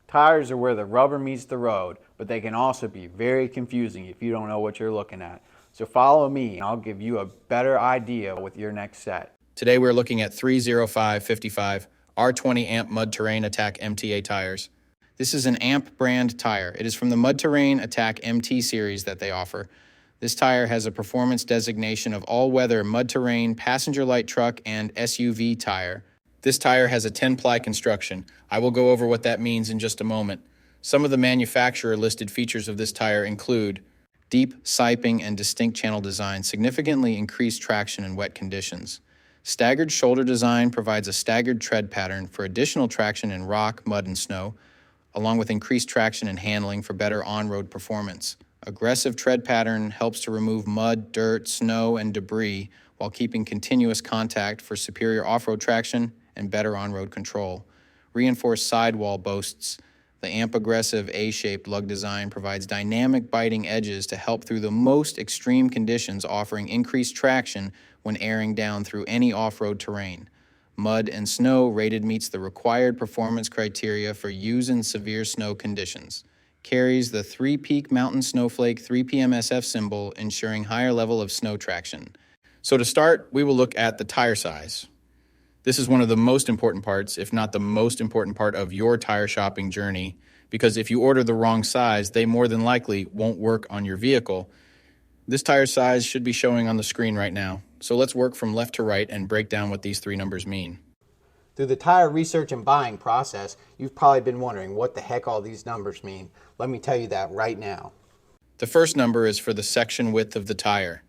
Tires are where the rubber meets the road, but they can also be very confusing if you don't know what you're looking at. So follow me and I'll give you a better idea with your next set. Today we're looking at 305/55 R20 Amp Mud Terrain Attack MTA tires. This is an Amp brand tire. It is from the Mud Terrain Attack MT series that they offer. This tire has a performance designation of all-weather mud terrain, passenger light truck, and SUV tire. This tire has a 10-ply construction. I will go over what that means in just a moment. Some of the manufacturer-listed features of this tire include deep siping and distinct channel design, significantly increased traction in wet conditions. Staggered shoulder design provides a staggered tread pattern for additional traction in rock, mud, and snow, along with increased traction and handling for better on-road performance. Aggressive tread pattern helps to remove mud, dirt, snow, and debris while keeping continuous contact for superior off-road traction and better on-road control. Reinforced sidewall boasts. The Amp Aggressive A-shaped lug design provides dynamic biting edges to help through the most extreme conditions, offering increased traction when airing down through any off-road terrain. Mud and snow rated meets the required performance criteria for use in severe snow conditions. Carries the 3-peak mountain snowflake 3PMSF symbol, ensuring higher level of snow traction. So to start, we will look at the tire size. This is one of the most important parts, if not the most important part of your tire shopping journey, because if you order the wrong size, they more than likely won't work on your vehicle. This tire size should be showing on the screen right now. So let's work from left to right and break down what these three numbers mean. Through the tire research and buying process, you've probably been wondering what the heck all these numbers mean. Let me tell you that right now. The first number is for the section width of the tire.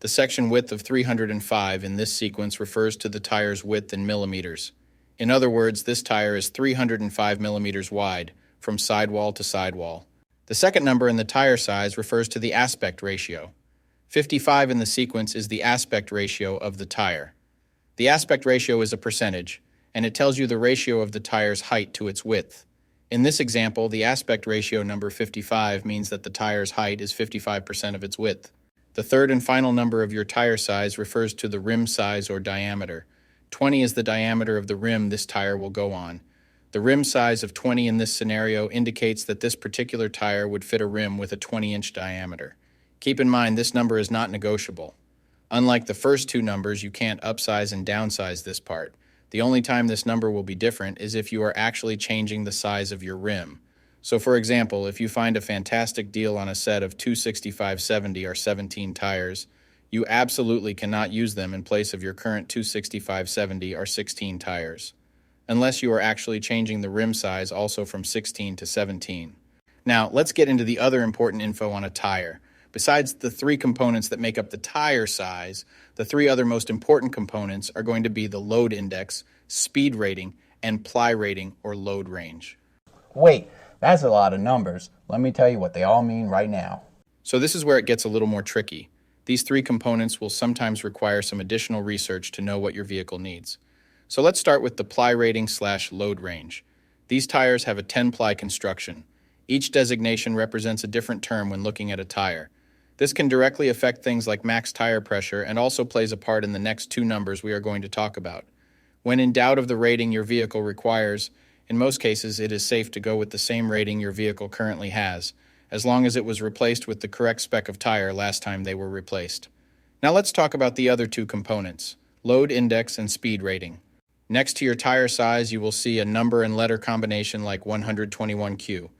The section width of 305 in this sequence refers to the tire's width in millimeters. In other words, this tire is 305 millimeters wide, from sidewall to sidewall. The second number in the tire size refers to the aspect ratio. 55 in the sequence is the aspect ratio of the tire. The aspect ratio is a percentage, and it tells you the ratio of the tire's height to its width. In this example, the aspect ratio number 55 means that the tire's height is 55% of its width. The third and final number of your tire size refers to the rim size or diameter. 20 is the diameter of the rim this tire will go on. The rim size of 20 in this scenario indicates that this particular tire would fit a rim with a 20-inch diameter. Keep in mind, this number is not negotiable. Unlike the first two numbers, you can't upsize and downsize this part. The only time this number will be different is if you are actually changing the size of your rim. So for example, if you find a fantastic deal on a set of 265/70 or 17 tires, you absolutely cannot use them in place of your current 265/70 or 16 tires, unless you are actually changing the rim size also from 16 to 17. Now, let's get into the other important info on a tire. Besides the three components that make up the tire size, the three other most important components are going to be the load index, speed rating, and ply rating or load range. Wait, that's a lot of numbers. Let me tell you what they all mean right now. So this is where it gets a little more tricky. These three components will sometimes require some additional research to know what your vehicle needs. So let's start with the ply rating/load range. These tires have a 10-ply construction. Each designation represents a different term when looking at a tire. This can directly affect things like max tire pressure and also plays a part in the next two numbers we are going to talk about. When in doubt of the rating your vehicle requires, in most cases it is safe to go with the same rating your vehicle currently has, as long as it was replaced with the correct spec of tire last time they were replaced. Now let's talk about the other two components, load index and speed rating. Next to your tire size, you will see a number and letter combination like 121Q.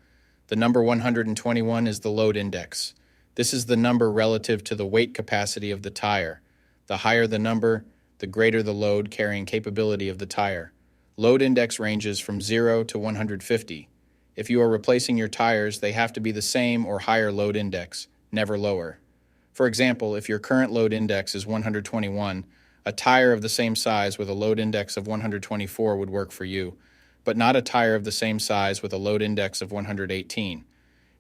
The number 121 is the load index. This is the number relative to the weight capacity of the tire. The higher the number, the greater the load carrying capability of the tire. Load index ranges from 0 to 150. If you are replacing your tires, they have to be the same or higher load index, never lower. For example, if your current load index is 121, a tire of the same size with a load index of 124 would work for you, but not a tire of the same size with a load index of 118.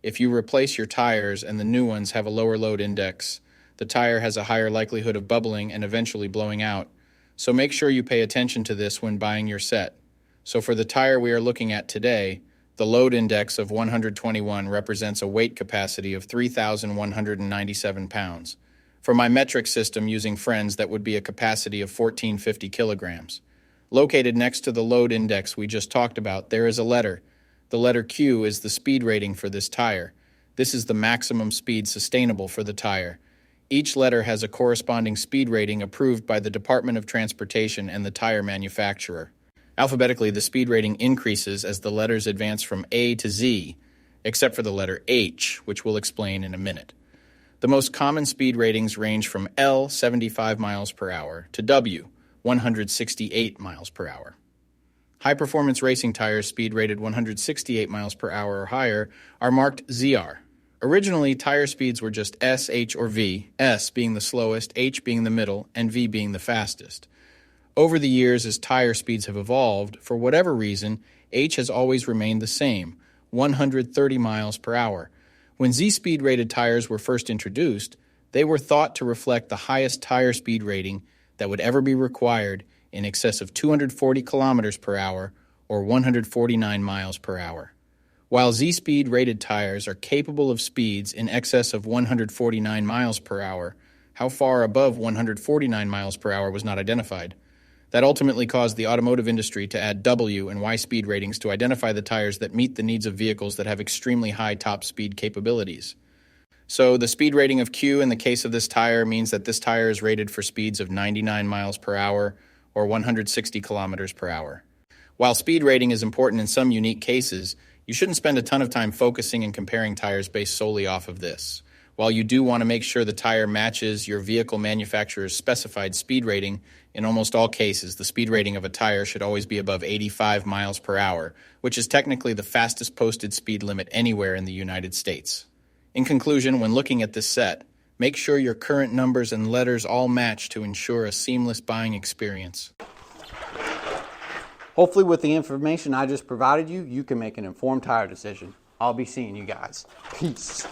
If you replace your tires and the new ones have a lower load index, the tire has a higher likelihood of bubbling and eventually blowing out. So make sure you pay attention to this when buying your set. So for the tire we are looking at today, the load index of 121 represents a weight capacity of 3,197 pounds. For my metric system using Friends, that would be a capacity of 1,450 kilograms. Located next to the load index we just talked about, there is a letter. The letter Q is the speed rating for this tire. This is the maximum speed sustainable for the tire. Each letter has a corresponding speed rating approved by the Department of Transportation and the tire manufacturer. Alphabetically, the speed rating increases as the letters advance from A to Z, except for the letter H, which we'll explain in a minute. The most common speed ratings range from L, 75 miles per hour, to W, 168 miles per hour. High-performance racing tires speed rated 168 miles per hour or higher are marked ZR. Originally, tire speeds were just S, H, or V, S being the slowest, H being the middle, and V being the fastest. Over the years, as tire speeds have evolved, for whatever reason, H has always remained the same, 130 miles per hour. When Z-speed rated tires were first introduced, they were thought to reflect the highest tire speed rating that would ever be required, in excess of 240 kilometers per hour or 149 miles per hour. While Z-speed rated tires are capable of speeds in excess of 149 miles per hour, how far above 149 miles per hour was not identified. That ultimately caused the automotive industry to add W and Y speed ratings to identify the tires that meet the needs of vehicles that have extremely high top speed capabilities. So the speed rating of Q in the case of this tire means that this tire is rated for speeds of 99 miles per hour or 160 kilometers per hour. While speed rating is important in some unique cases, you shouldn't spend a ton of time focusing and comparing tires based solely off of this. While you do want to make sure the tire matches your vehicle manufacturer's specified speed rating, in almost all cases, the speed rating of a tire should always be above 85 miles per hour, which is technically the fastest posted speed limit anywhere in the United States. In conclusion, when looking at this set, make sure your current numbers and letters all match to ensure a seamless buying experience. Hopefully with the information I just provided you, you can make an informed tire decision. I'll be seeing you guys. Peace.